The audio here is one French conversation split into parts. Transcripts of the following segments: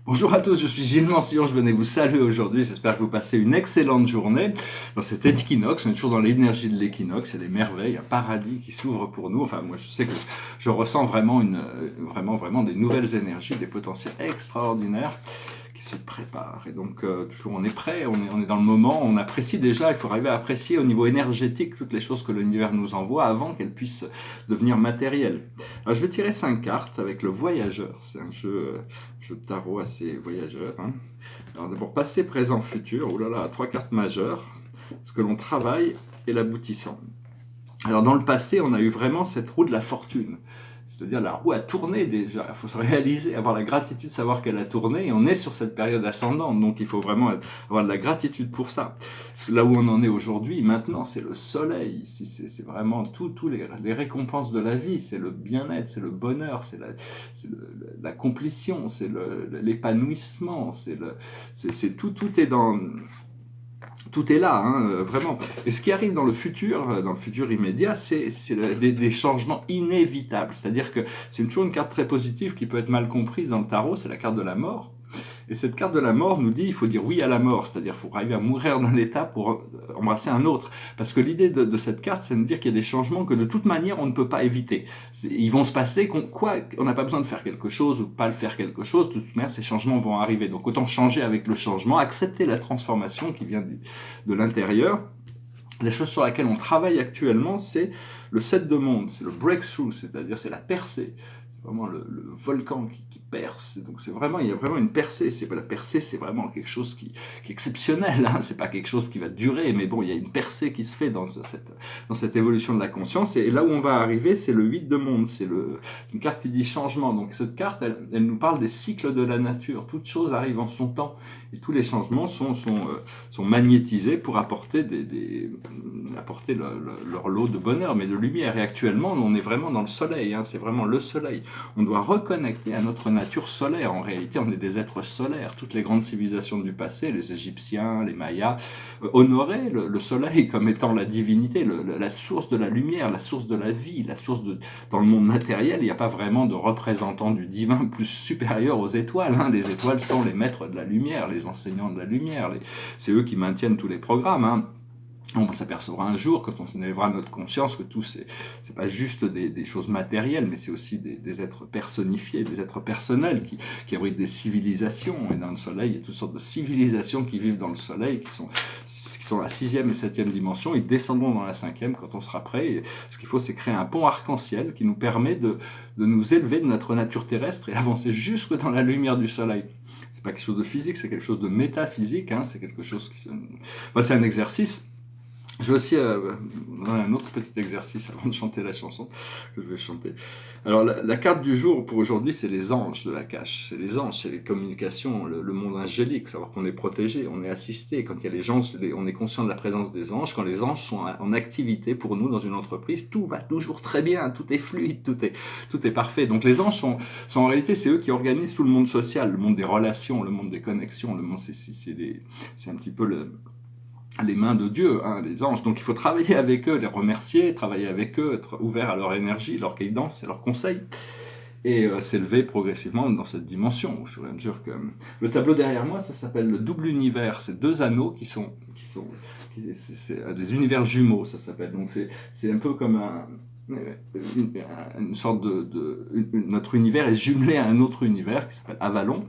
Bonjour à tous, je suis Gilles Mansillon, je venais vous saluer aujourd'hui, j'espère que vous passez une excellente journée. Dans cet équinoxe, on est toujours dans l'énergie de l'équinoxe, il y a des merveilles, un paradis qui s'ouvre pour nous. Enfin, moi je sais que je ressens vraiment vraiment des nouvelles énergies, des potentiels extraordinaires qui se préparent. Et donc, toujours on est prêt, on est dans le moment, on apprécie déjà, il faut arriver à apprécier au niveau énergétique toutes les choses que l'univers nous envoie avant qu'elles puissent devenir matérielles. Alors, je vais tirer 5 cartes avec le voyageur, c'est un jeu de tarot assez voyageur. Hein. Alors d'abord, passé, présent, futur, oh là là, 3 cartes majeures, ce que l'on travaille et l'aboutissant. Alors dans le passé, on a eu vraiment cette roue de la fortune. C'est-à-dire la roue a tourné déjà, il faut se réaliser, avoir la gratitude de savoir qu'elle a tourné, et on est sur cette période ascendante, donc il faut vraiment avoir de la gratitude pour ça. Là où on en est aujourd'hui, maintenant, c'est le soleil, c'est vraiment tous les récompenses de la vie, c'est le bien-être, c'est le bonheur, c'est l'accomplissement, c'est l'épanouissement, tout est dans... Tout est là, hein, vraiment. Et ce qui arrive dans le futur immédiat, c'est des changements inévitables. C'est-à-dire que c'est toujours une carte très positive qui peut être mal comprise dans le tarot, c'est la carte de la mort. Et cette carte de la mort nous dit il faut dire oui à la mort, c'est-à-dire qu'il faut arriver à mourir d'un état pour embrasser un autre. Parce que l'idée de cette carte, c'est de dire qu'il y a des changements que de toute manière on ne peut pas éviter. Ils vont se passer, on n'a pas besoin de faire quelque chose ou pas le faire quelque chose, de toute manière ces changements vont arriver. Donc autant changer avec le changement, accepter la transformation qui vient de l'intérieur. La chose sur laquelle on travaille actuellement, c'est le 7 de monde, c'est le breakthrough, c'est-à-dire c'est la percée. C'est vraiment le volcan qui perce. Donc c'est vraiment, il y a vraiment une percée. C'est pas la percée, c'est vraiment quelque chose qui est exceptionnel. Hein. C'est pas quelque chose qui va durer, mais bon, il y a une percée qui se fait dans cette évolution de la conscience. Et là où on va arriver, c'est le 8 de monde. C'est une carte qui dit changement. Donc cette carte, elle nous parle des cycles de la nature. Toute chose arrive en son temps. Et tous les changements sont magnétisés pour apporter leur lot de bonheur, mais de lumière. Et actuellement, on est vraiment dans le soleil. Hein. C'est vraiment le soleil. On doit reconnecter à notre nature solaire. En réalité, on est des êtres solaires. Toutes les grandes civilisations du passé, les Égyptiens, les Mayas, honoraient le soleil comme étant la divinité, la source de la lumière, la source de la vie, dans le monde matériel, il n'y a pas vraiment de représentant du divin plus supérieur aux étoiles. Hein. Les étoiles sont les maîtres de la lumière, les enseignants de la lumière. C'est eux qui maintiennent tous les programmes. Hein. On s'apercevra un jour, quand on s'élèvera notre conscience, que tout, c'est pas juste des choses matérielles, mais c'est aussi des êtres personnifiés, des êtres personnels qui abritent des civilisations. Et dans le soleil, il y a toutes sortes de civilisations qui vivent dans le soleil, qui sont la 6e et 7e dimension. Ils descendront dans la 5e quand on sera prêt. Et ce qu'il faut, c'est créer un pont arc-en-ciel qui nous permet de nous élever de notre nature terrestre et avancer jusque dans la lumière du soleil. C'est pas quelque chose de physique, c'est quelque chose de métaphysique. Hein, c'est quelque chose c'est un exercice. Je vais aussi un autre petit exercice avant de chanter la chanson que je vais chanter. Alors la carte du jour pour aujourd'hui, c'est les anges de la cache. C'est les anges, c'est les communications, le monde angélique, savoir qu'on est protégé, on est assisté. Quand il y a les gens, on est conscient de la présence des anges. Quand les anges sont en activité pour nous dans une entreprise, tout va toujours très bien, tout est fluide, tout est parfait. Donc les anges sont en réalité, c'est eux qui organisent tout le monde social, le monde des relations, le monde des connexions, le monde c'est un petit peu les mains de Dieu, hein, les anges. Donc il faut travailler avec eux, les remercier, travailler avec eux, être ouvert à leur énergie, leur guidance et leurs conseils, et s'élever progressivement dans cette dimension, au fur et à mesure que... Le tableau derrière moi, ça s'appelle le double univers. C'est 2 anneaux c'est des univers jumeaux, ça s'appelle. Donc c'est un peu comme une sorte notre univers est jumelé à un autre univers qui s'appelle Avalon,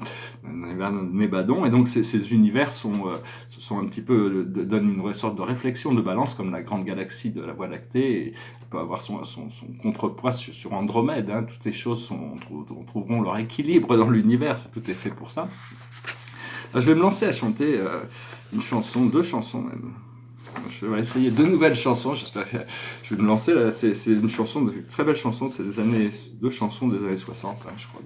un univers de Mébadon, et donc ces univers sont un petit peu donnent une sorte de réflexion de balance comme la grande galaxie de la Voie lactée, et peut avoir son contrepoids sur Andromède. Hein. Toutes ces choses trouveront leur équilibre dans l'univers, tout est fait pour ça. Alors, je vais me lancer à chanter une chanson, 2 chansons même. Je vais essayer 2 nouvelles chansons, j'espère que je vais me lancer là. C'est une chanson, une très belle chanson, c'est 2 chansons des années 60, hein, je crois,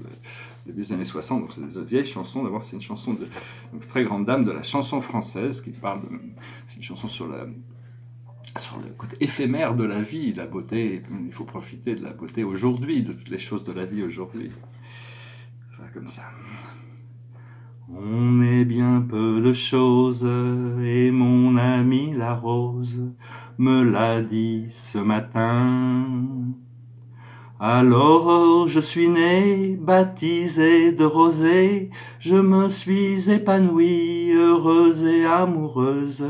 début des années 60, donc c'est des vieilles chansons. D'abord, c'est une chanson d'une très grande dame de la chanson française qui parle c'est une chanson sur le côté éphémère de la vie, la beauté. Il faut profiter de la beauté aujourd'hui, de toutes les choses de la vie aujourd'hui. Enfin, comme ça. On est bien peu de choses, et mon ami la rose me l'a dit ce matin. Alors je suis né, baptisé de rosée, je me suis épanouie, heureuse et amoureuse.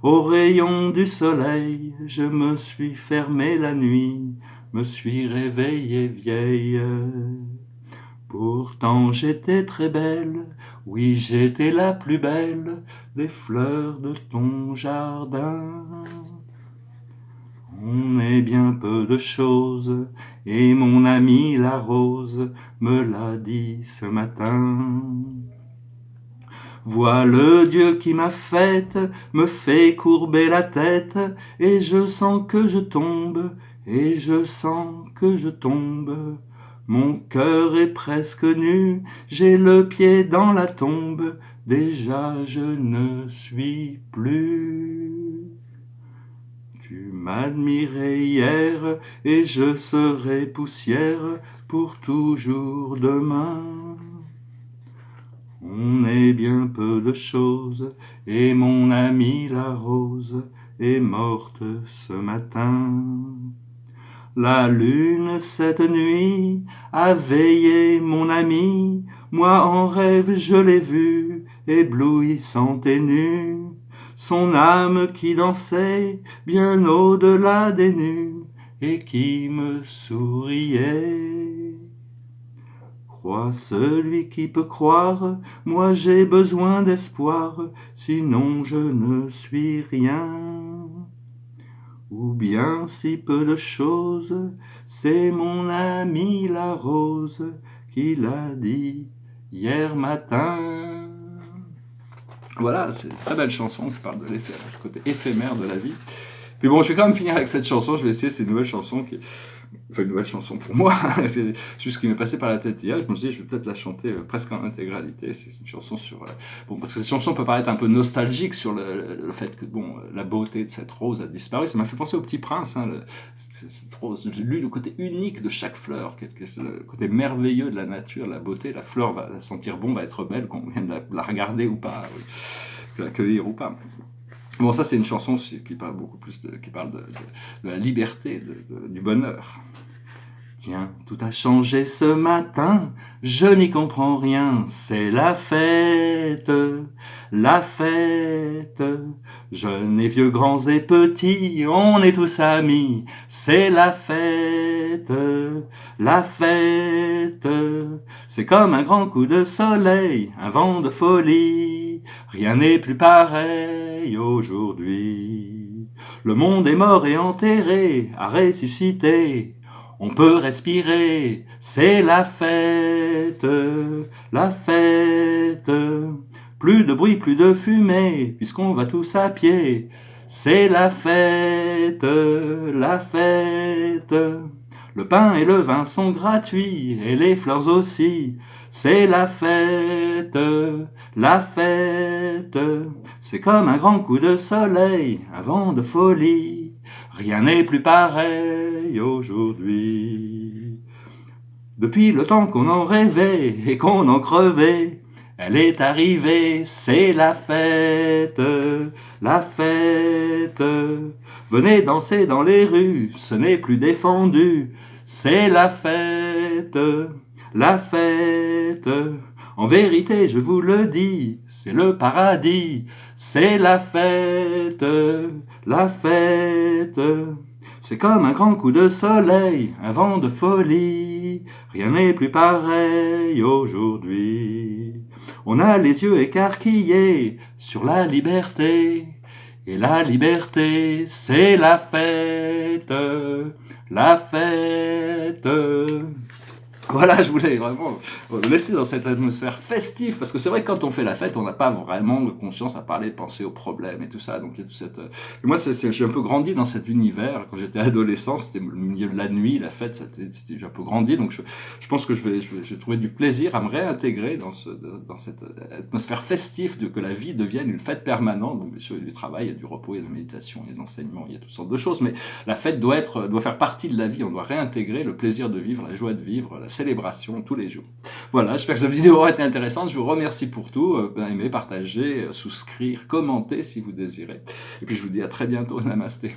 Au rayon du soleil, je me suis fermé la nuit, me suis réveillée vieille. Pourtant j'étais très belle, oui j'étais la plus belle des fleurs de ton jardin. On est bien peu de choses, et mon ami la rose me l'a dit ce matin. Vois le Dieu qui m'a faite, me fait courber la tête, et je sens que je tombe, et je sens que je tombe. Mon cœur est presque nu, j'ai le pied dans la tombe, déjà je ne suis plus. Tu m'admirais hier, et je serai poussière pour toujours demain. On est bien peu de choses, et mon amie la rose est morte ce matin. La lune cette nuit a veillé mon ami, moi en rêve je l'ai vue, éblouissante et nue. Son âme qui dansait bien au-delà des nues, et qui me souriait. Crois celui qui peut croire, moi j'ai besoin d'espoir, sinon je ne suis rien. Ou bien si peu de choses, c'est mon ami la rose qui l'a dit hier matin. Voilà, c'est une très belle chanson qui parle de le côté éphémère de la vie. Puis bon, je vais quand même finir avec cette chanson, je vais essayer ces nouvelles chansons qui... Enfin, une nouvelle chanson pour moi, c'est juste ce qui m'est passé par la tête hier. Je me suis dit, je vais peut-être la chanter presque en intégralité. C'est une chanson sur... Bon, parce que cette chanson peut paraître un peu nostalgique sur le fait que, bon, la beauté de cette rose a disparu. Ça m'a fait penser au Petit Prince, hein, cette rose. J'ai lu le côté unique de chaque fleur, le côté merveilleux de la nature, la beauté. La fleur va sentir bon, va être belle, qu'on vienne la regarder ou pas, l'accueillir ou pas. Bon, ça, c'est une chanson qui parle beaucoup plus qui parle de la liberté, du bonheur. Tiens, tout a changé ce matin, je n'y comprends rien, c'est la fête, la fête. Jeunes et vieux, grands et petits, on est tous amis, c'est la fête, la fête. C'est comme un grand coup de soleil, un vent de folie, rien n'est plus pareil aujourd'hui. Le monde est mort et enterré, a ressuscité. On peut respirer, c'est la fête, la fête. Plus de bruit, plus de fumée, puisqu'on va tous à pied. C'est la fête, la fête. Le pain et le vin sont gratuits, et les fleurs aussi. C'est la fête, la fête. C'est comme un grand coup de soleil, un vent de folie. Rien n'est plus pareil aujourd'hui. Depuis le temps qu'on en rêvait et qu'on en crevait, elle est arrivée, c'est la fête, la fête. Venez danser dans les rues, ce n'est plus défendu, c'est la fête, la fête. En vérité, je vous le dis, c'est le paradis, c'est la fête, la fête. C'est comme un grand coup de soleil, un vent de folie, rien n'est plus pareil aujourd'hui. On a les yeux écarquillés sur la liberté, et la liberté, c'est la fête, la fête. Voilà, je voulais vraiment vous laisser dans cette atmosphère festive, parce que c'est vrai que quand on fait la fête, on n'a pas vraiment de conscience à parler, de penser aux problèmes et tout ça. Donc il y a toute cette... Et moi, j'ai un peu grandi dans cet univers. Quand j'étais adolescent, c'était le milieu de la nuit, la fête, j'ai un peu grandi. Donc je pense que je vais trouver du plaisir à me réintégrer dans cette atmosphère festive, que la vie devienne une fête permanente. Donc bien sûr, il y a du travail, il y a du repos, il y a de la méditation, il y a de l'enseignement, il y a toutes sortes de choses. Mais la fête doit faire partie de la vie. On doit réintégrer le plaisir de vivre, la joie de vivre, la célébration tous les jours. Voilà, j'espère que cette vidéo aura été intéressante. Je vous remercie pour tout. Aimez, partagez, souscrire, commentez si vous désirez. Et puis je vous dis à très bientôt. Namasté.